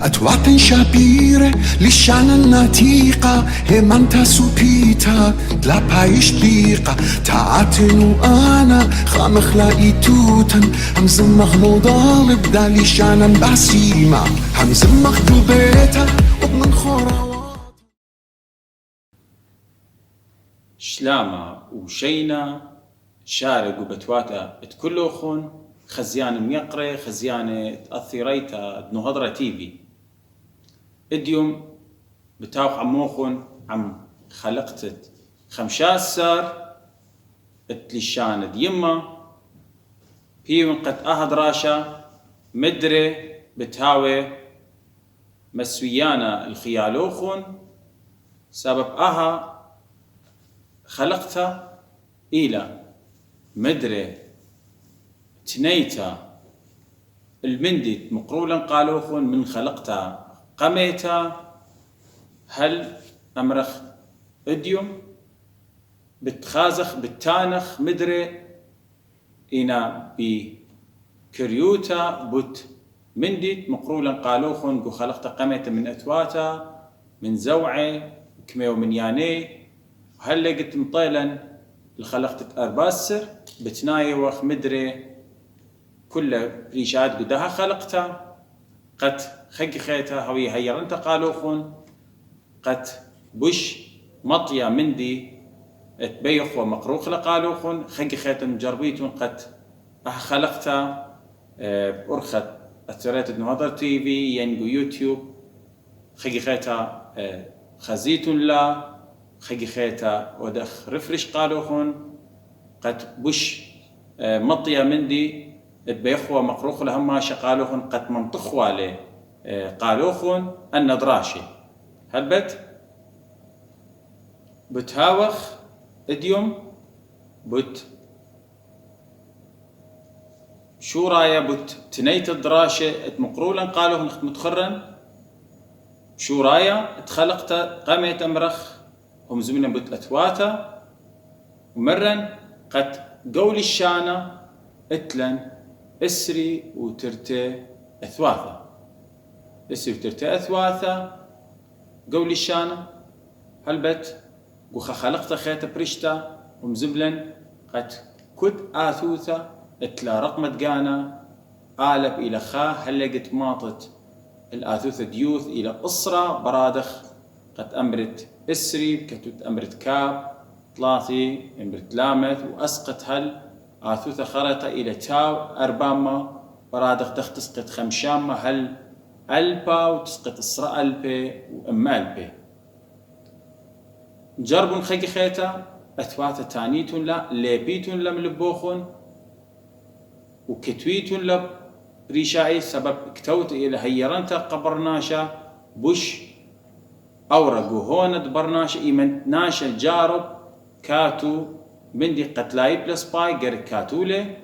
أتوات شابيرة للشانة النتيقة همانتا سوبيتا لا بايش ديقة تعاتن وأنا خامخ لاقي توتن همزمخ نضال بدالي شانة باسيمة همزمخ دوبيتا ومن خوراوات شلامة وشينا شارق وبتواتا اتكلوخون خزيان ميقري خزيانة تأثيريتا دنهضرة تيفي اديوم بتاوخ عموخون عم خلقتت خمشاس سار اتلشانة ديما بيون قد اهد راشا مدري بتهاوي مسويانا الخيالوخون سبب اها خلقتها إلى مدري تنيتا المندي مقرولا قالوخون من خلقتا قميتا هل أمرخ إديوم بتخازخ بتانخ مدري إنا بكريوتا بوت مندي مقرولا قالوخون قو خلقتا قميتا من أتواتا من زوعي كميو من ياني هل لقيت مطيلا لخلقت أرباسر بتناي وخ مدري كل ريشات قدها خلقتها قد خق خيتها هوي هيرنتا قالوخون قد بش مطيا مندي اتبيخ ومقروخ لقالوخون خق خيتا مجربيتون قد خلقتها بأرخت أثرات النهضر تي في ينقو يوتيوب خق خيتا خزيتون لا خيجي خيتا ودخ رفرش قالوخون قد بش مطيا مندي بيخوة مقروخ لهم ماشا قالوخون قد منطخوا له قالوخون النضراشي هل بتهاوخ اديوم بت شو رايا بت تنيت الدراشة مقرولا قالوخون متخرن شو رايا اتخلقت قامت امرخ هم زمنا بت أتواتا ومرن قد قول الشانة اتلن اسري وترتي أثواثا اسري وترتي أثواثا قول الشانة هلبت قوخا خلقت خيتا بريشتا ومزبلن قد كد آثوثا اتلا رقمة قانا آلب إلى خا هلقت ماطت الآثوثة ديوث إلى أسرة برادخ قد أمرت اسري كتوت أمرت كاب طلاثي أمرت لامث وأسقط هل آثوثة خرطة إلى تاو أرباما برادخ تسقط خمشامة هل ألبا وتسقط إسراء ألبي وأما ألبي جربون خيقي خيتا أثواثة تانيتون لا ليبيتون لم لبوخون وكتويتون لب ريشاعي سبب اكتوت إلى هيرانتا قبرناشا بش أورقو هون دبرناش إيمن ناشا جارب كاتو مندي قتلاي بلس باي غير كاتولي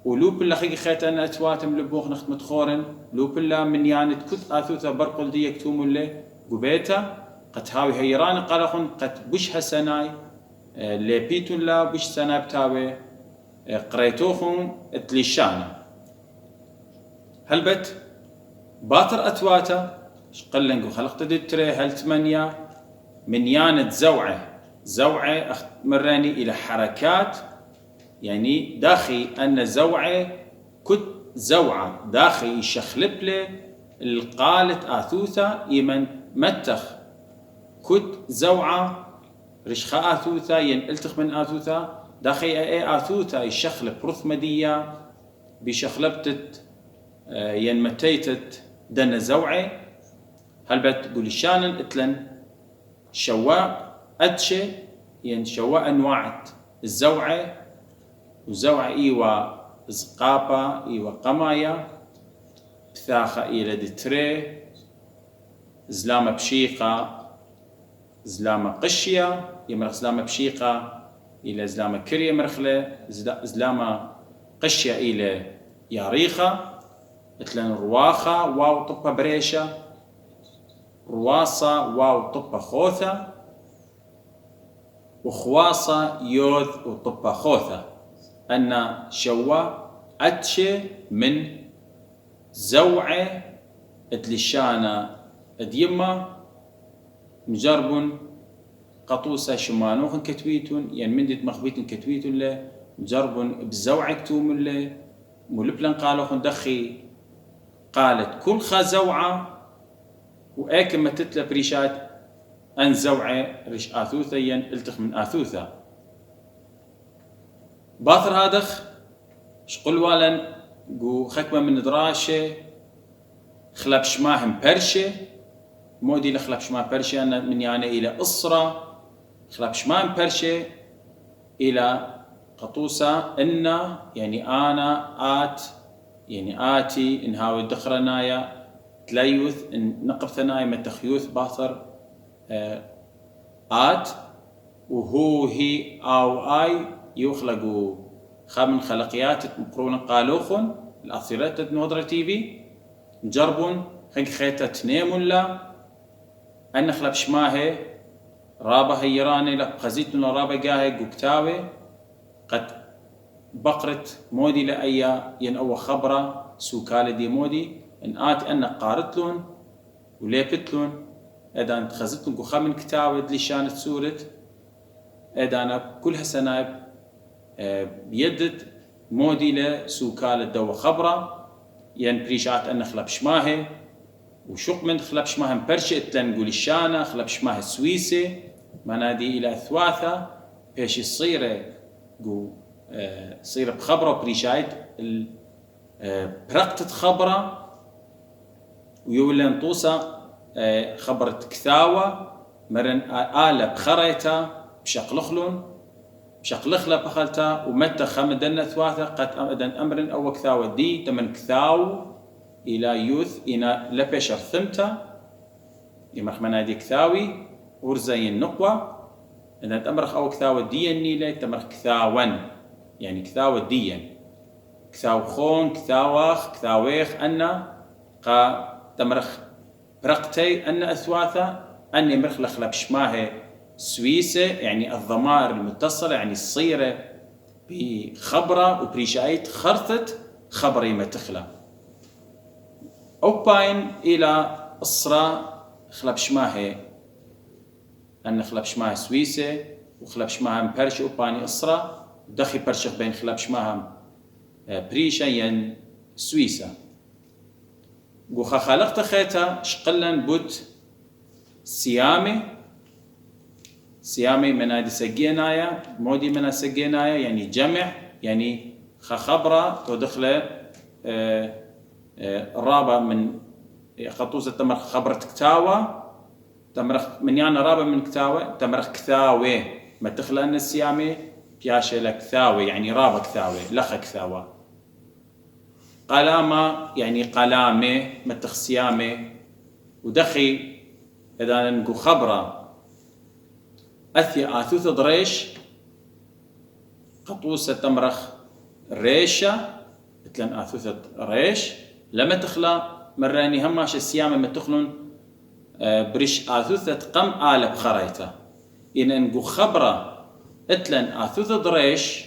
ولوب الله خيقي خيتان أتواتم لبوخ نخت متخورن لوب الله من يانت كث آثوثا برقل دي يكتومو اللي قبيتا قد هاوي هيران قالخون قد بش هسناي ليبيتون لا بش سناي بتاوي قريتوخون اتليشانا هلبت باتر أتواتا قلنقو خلقت دتري هل ثمانية من يانت زوعة مراني إلى حركات يعني داخي أن زوعة كت زوعة داخي شخلب له القالت آثوثا يمن متخ كت زوعة رشخاء آثوثا ينقلتخ من آثوثا داخي اي آثوثا يشخلب رثمدية بشخلبتت ينمتيتت دن زوعة هل بتقول شانن اتلن شواء أدشي ين شواء أنواعت الزوعة وزوعة إيوا زقابة إيوا قمايا بثاخة إلى دتري زلامة بشيقة زلامة قشية يمرخ زلامة بشيقة إلى زلامة كرية مرخلة زلامة قشية إلى ياريخة اتلن رواخة واو طبة بريشة رواصة واو طبة خوثة وخواصة يوذ وطبة خوثة أن شوا أتشي من زوعة اتلشانا اديما مجرب قطوسة شمانوخن كتويتون يعني من ديت مخبيتن كتويتون له مجرب بزوع كتوم له ملبلن قالوخن دخي قالت كل خزوعة وأكم ما تتلا بريشات أن زوعة ريش آثوثة ين التخ من آثوثة باثر هادخ شقل والن قو خكمة من دراشة خلاب شماهم برشة مودي لخلاب شماه برشة أنا من يعني إلى أسرة خلاب شماهم برشة إلى قطوسة إن يعني أنا آت يعني آتي إنهاوي دخرنايا تليوث إن نقب ثنايا متخيوث باثر آت وهو هي أو آي يخلقوا خامن خلقيات مقرونة قالوخن الأثيرات نودرة تيفي جربون خنك خيتا تنيمون لا أن خلاب شماهي رابا هيراني لا خزيتنا رابا قاهي قكتاوي قد بقرت مودي لأيا ينأو خبرة سوكالة دي مودي إن آت أن قارتلون وليبتلون إذا أنت خزيتلون خامن كتاوي دلي شانت سورت إذا أنا كل هسنايب بيدد مودي لسوكالة دو خبرة ين بريشات أن خلاب شماهي وشق من خلاب شماهي مبرشة تلنقول الشانة خلاب شماهي السويسي منادي إلى أثواثة بيش الصيرة قو صيرة بخبرة بريشايت برقتة خبرة ويولن طوسة خبرة كثاوة مرن آلة بخريتا بشقلخلون بشقلخلة بخلتا ومتى خمدن ثواثة قد أمدن أمر أو كثاوة دي تمن كثاو إلى يوث إلى لبشر ثمتا يمرخ منادي كثاوي ورزي النقوة إذا تمرخ أو كثاوة دي النيلة تمرخ كثاون يعني كثاوة ديا كثاو خون كثاوخ كثاويخ أن قا تمرخ برقتي أن أثواثة أن يمرخ لخلب شماهي سويسة يعني الضمائر المتصلة يعني الصيرة بخبرة وبريشايت خرثت خبري ما تخلى أوباين إلى أسرة خلب شماهي أن خلب شماهي سويسة وخلب شماهي مبرش أوباين أسرة دخي برشخ بين خلاب شماهم بريشا ين سويسا وخا خلقت خيتا شقلن بوت سيامي منادي سجينايا مودي منا سجينايا يعني جمع يعني خبرة تدخل رابع من خطوزة تمرخ خبرة كتاوة تمرخ من يعني رابع من كتاوة تمرخ كثاوة ما تخلى أن السيامي بياشة لكثاوة يعني رابع كثاوة لخ كثاوة قلامة يعني قلامة متخ سيامة ودخي إذا نقول خبرة أثي آثوث ضريش قطوسة تمرخ ريشة مثلن آثوثة ريش لما تخلى مراني هماش السيامة ما تخلون بريش آثوثة قم آلة بخريته إن نقول خبرة اتلن آثوثة ضريش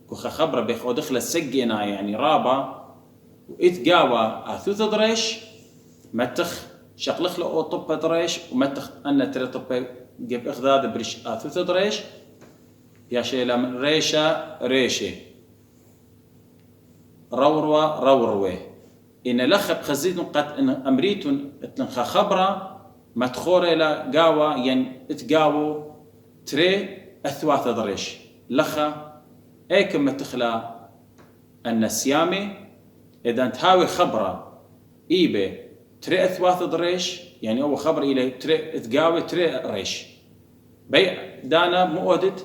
كوخا خبرة بيخو دخل السجينا يعني رابا وإتقاوى آثوثة ضريش متخ شقلخ له أو طبة ضريش ومتخ أن ترى طبة جيب إخذاد بريش آثوثة ضريش يا شيء لمن ريشة روروة إن لخب خزيد قد إن أمريتون اتلنخ خبرة متخورة إلى قاوى ين إتقاوى تري أثواث ضريش لخا أيكم متخلى أن السيامي إذا تهاوي خبرة إيبه تري أثواث ضريش يعني أول خبر إلى تري تقاوي تري ريش بيع دانا مؤدد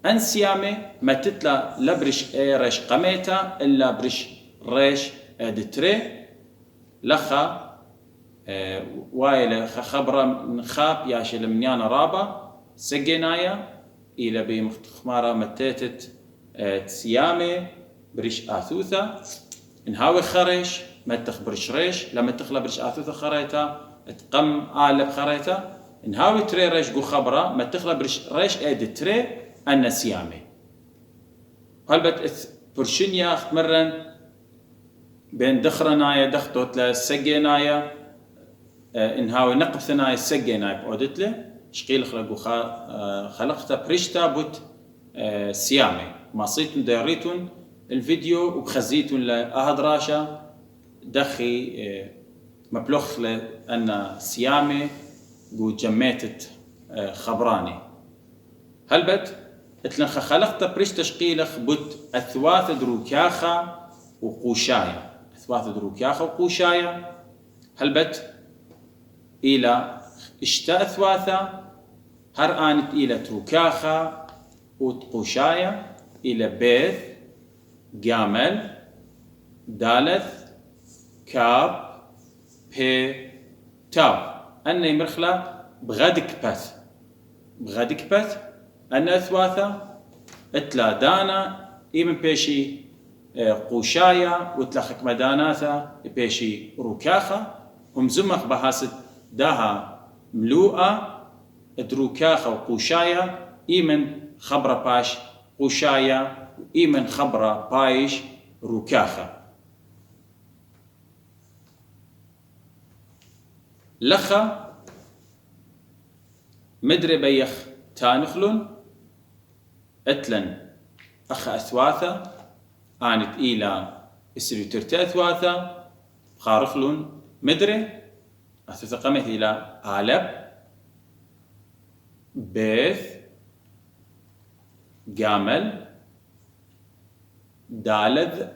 أن سيامي ما تتلا لبرش ريش قميتا إلا برش ريش أد تري لخا وايل خبرة من خاب ياشي لمنيانا رابا سجينايا إلى بمختمارة متتت سيامي بريش آثوثة إنهاوي خريش متخ بريش ريش لما تخلى بريش آثوثة خريتا تقم آلة بخريتا إنهاوي تري ريش قو خبرة ما تخلى بريش ريش إيد تري أن سيامي هل بت برشنيا مرن بين دخرنايا دختوت لسجينايا انهاوي نقب ثنايا السجينايا بودت له شقيل خلقو خلقتا بريشتا بوت سيامي ما صيتون دايريتون الفيديو وبخزيتون لأهدراشا دخي مبلوخ لأن سيامي قو جميتت خبراني هلبت اتلن خلقتا بريشتا شقيلخ بوت أثواث دروكياخا وقوشايا أثواث دروكياخا وقوشايا هلبت إلى اشتا أثواثا هر آنت إلى تروكاخا وتقوشايا إلى بيث جامل دالث كاب بي تاو أني مرخلة بغدك بث أن أثواثا اتلا دانا إيمن بيشي قوشايا وتلخك مداناثا بيشي روكاخا ومزمخ بهاسد داها ملوءة دروكاخا وقوشايا إيمن خبرة باش قوشايا وإيمن خبرة بايش روكاخا لخا مدري بيخ تانخلون اتلن أخ أثواثا آنت إلى السريترت أثواثا خارخلون مدري أثثقمت إلى آلب بيث جامل دالذ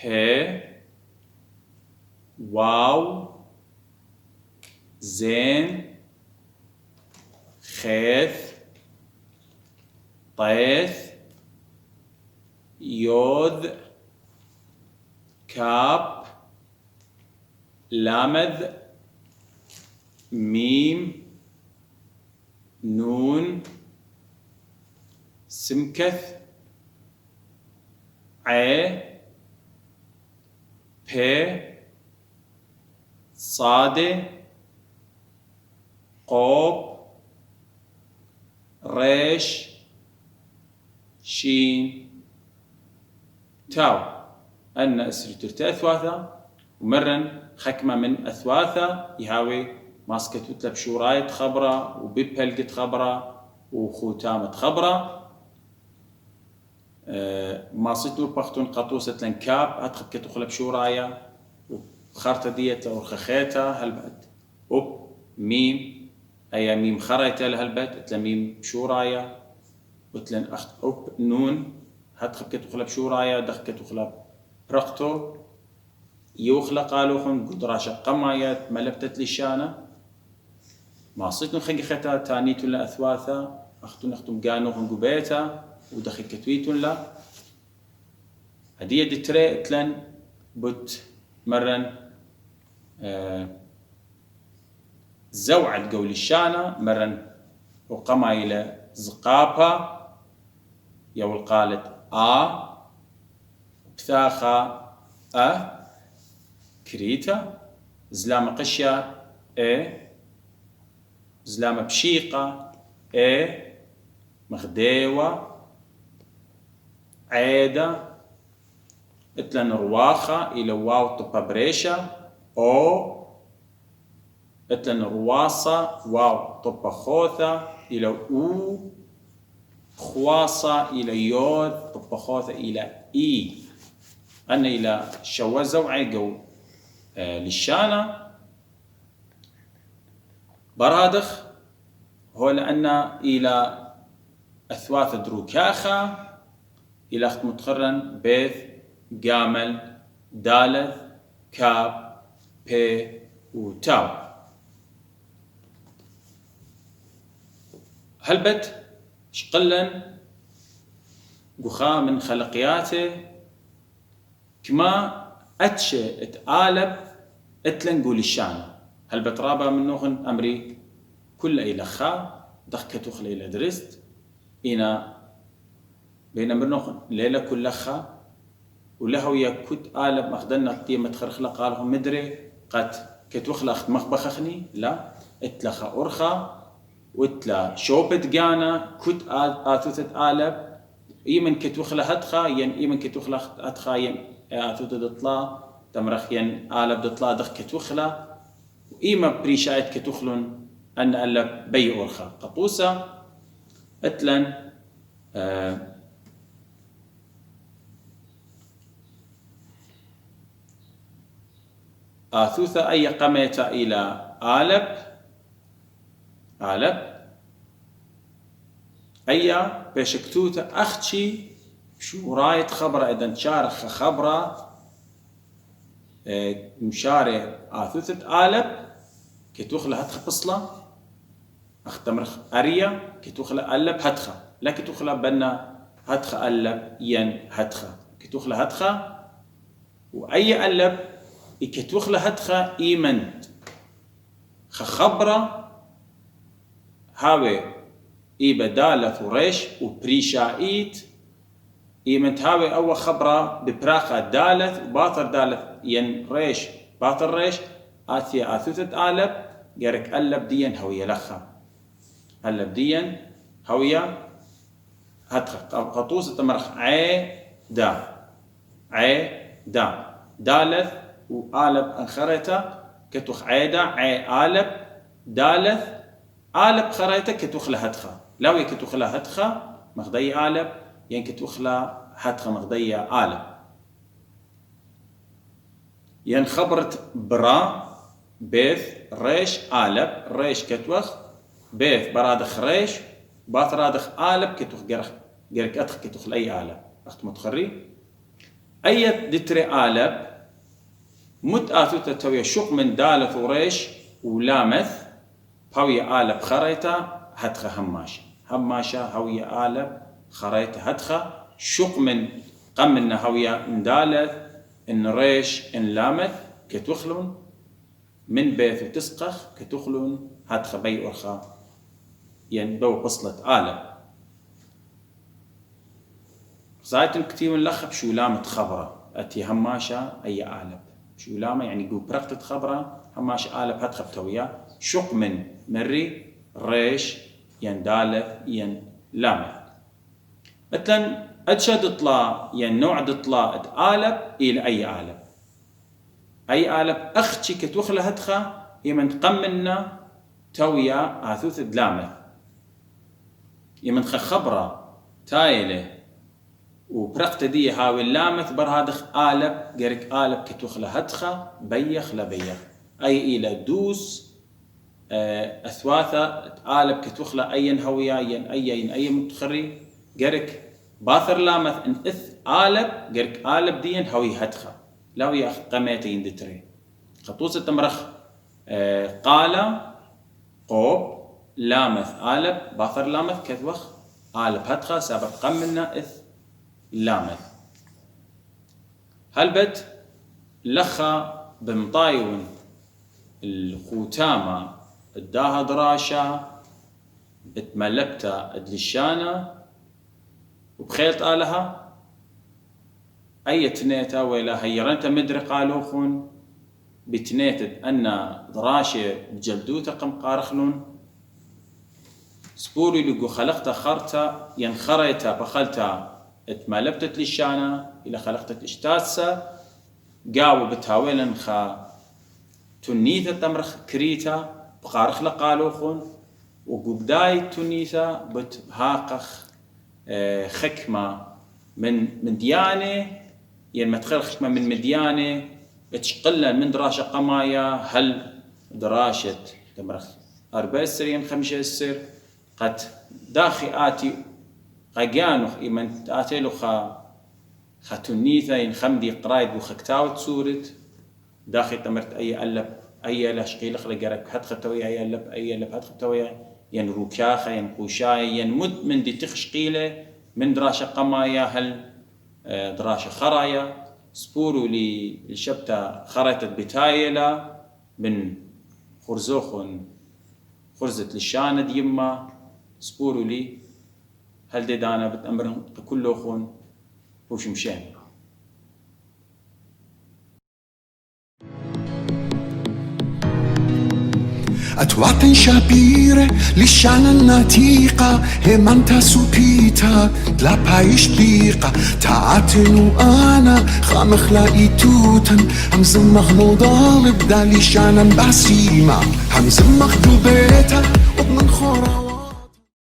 هي واو زين خيث طيث يوذ كاب لامذ ميم نون سمكث عي بي صاد قوب ريش شين تاو أن أسرترت أثواثا ومرن خكمة من أثواثا يهاوي ماسكة تلب شورايت خبرة وبيبهلقت خبرة وخوتامة خبرة ما صيتور بختون قطوسة لنكاب هتخب كتخلب شورايا وخارطة ديت ورخخيتا هلبت أوب ميم أي ميم خريتا لهلبت اتلا ميم شورايا وتلن أخت أوب نون هتخب كتخلب شورايا دخ كتخلب برقتو يوخلا قالوخن قدراشا قمايات ملبتت لشانا ما صيتون خنقي ختا تانيتون لأثواثا أختون أختم قانوخن قبيتا ودخل كتويتون لا هدية دي تري اتلن بوت مرن زوعد قول الشانا مرن وقمايلة زقابا يول قالت بثاخا كريتا زلامة قشيا زلامة بشيقة مخديوة عيدة اتلن رواخة إلى واو طبا بريشة أو اتلن رواصة واو طبا خوثة إلى أو خواصة إلى يود طبا خوثة إلى إي أنا إلى شوزة وعيقو للشانة برادخ هو لأن إلى أثواث دروكاخا إلى أخت متخرن بيث جامل دالث كاب بي وتاو هلبت شقلن قخا من خلقياته كما أتشي اتآلب اتلن قول الشانة هلبت رابا من نوخن أمري كل إلى خا دخكتو خلي إلى درست إنا بين مرنوخن ليلة كل خا وله يكت آلب مخدنا قيمة خرخلة قالهم مدري قد كتوخلا أخت مخبخخني لا اتلخا أرخا واتلا شوبت جانا كت آثوثة آلب إيمن كتوخلا هدخا ين إيمن كتوخلا هدخا ين آثوت دطلا تمرخ ين آلب دطلا دخ كتوخلا وإيما بريشايت كتوخلون أن ألب بي أورخا قطوسة أتلن آثوثة أي قميت إلى آلب أي بشكتوتة أختشي شو رايت خبرة إذا شارخ خبرة مشاري آثوثة آلب كتوخلة هتخ بصلة أختمرخ أريا كتوخلة ألب هتخة لا كتوخلة بنا هتخ ألب ين هتخة كتوخلة هتخة وأي ألب كتوخلة هتخة إيمنت خبرة هاوي بدالة ثوريش وبريشايت إيمنت هاوي أول خبرة ببراخة دالة وباطر دالة ين ريش باطر ريش آثية آثوثة آلب جارك ألب ديا هوية لخا ألب ديا هوية هتخ قطوسة تمرخ دا دالث وآلب أنخريتا كتوخ عيدا آلب دالث آلب خريتا كتوخلا هتخا لاوي كتوخلا هتخا مغدي آلب ين كتوخلا هتخا مغدي آلب ين خبرت برا بيث ريش آلب ريش كتوخ بيث برادخ ريش باث رادخ آلب كتوخ جرك أتخ كتوخ أي آلب أخت متخري أي دتري آلب مت آثوتا توي شق من دالة وريش ولامث هوية آلب خريطة هتخا هماشة هوية آلب خريطة هتخا شق من قمنا هوية ندالة إن ريش إن لامث كتوخلون من بيث وتسقخ كتوخلون هتخا بي أرخا ينبو بصلة آلب زايتن كتير من لخب شو لامت خبرة أتي هماشة أي آلب شو لامة يعني جو برقت خبرة هماشة آلب هتخا بتويا شق من مري ريش ين دالة ين لامة مثلا أدشد طلا ين نوع دطلا آلب إلى أي آلب أختي كتوخلة هتخا يمن تقمنا تويا آثوث دلامة يمن خبرة تايلة وبرقت دي هاوي اللامث برهادخ آلب جرك آلب كتوخلة هتخا بيخ لبيخ أي إلى دوس أثواثة آلب كتوخلة أين هويا ين أي متخري جرك باثر لامث إن إث آلب جرك آلب دين هوي هتخا لو يأخ قميتين دتري خطوصة تمرخ قال قوب لامث آلب باثر لامث كتوخ آلب هتخا سابق قمنا إث لامث هلبت لخا بمطايون الخوتامة اداها دراشة اتملبتا ادلشانة وبخيلت آلها أي تنيتا ولا هيرنتا مدري قالوخون بتنيتد أن دراشة بجلدوتا قم قارخلون سبوري لقو خلقتا خرتا ينخريتا بخلتا اتملبتت للشانة إلى خلقتت اشتاتسا قاو بتاويلن خا تنيثة تمرخ كريتا بقارخ لقالوخون وقبداي تنيثة بتهاقخ خكمة من ديانة ين متخل خكمة من مديانة تشقلن من دراشة قمايا هل دراشة تمرخ 4 سرين 5 سر قد داخي آتي قاقانوخ إيمن تآتيلو خا تنيثة ين خمدي قرايد وخكتاوت سورت داخل تمرت أي لاشقيل خلقرك هات خطوية أي لب هات خطوية ين روكاخة ين قوشاية ين مد من دي تخشقيلة من دراشة قمايا هل دراشة خرايا سبورو لي الشبتة خريطة بتايلة من خرزوخن خرزة للشانة ديما سبورو لي هل دي دانا بتأمرن كلوخن وش مشان أتواتن شابيرة لشانا ناتيقة همانتا سوبيتا دلا بايش ديقة تعاتن وأنا خامخ لاقي توتن همزمخ مضالب دا لشانا باسيمة همزمخ دو بيتا ومن خورا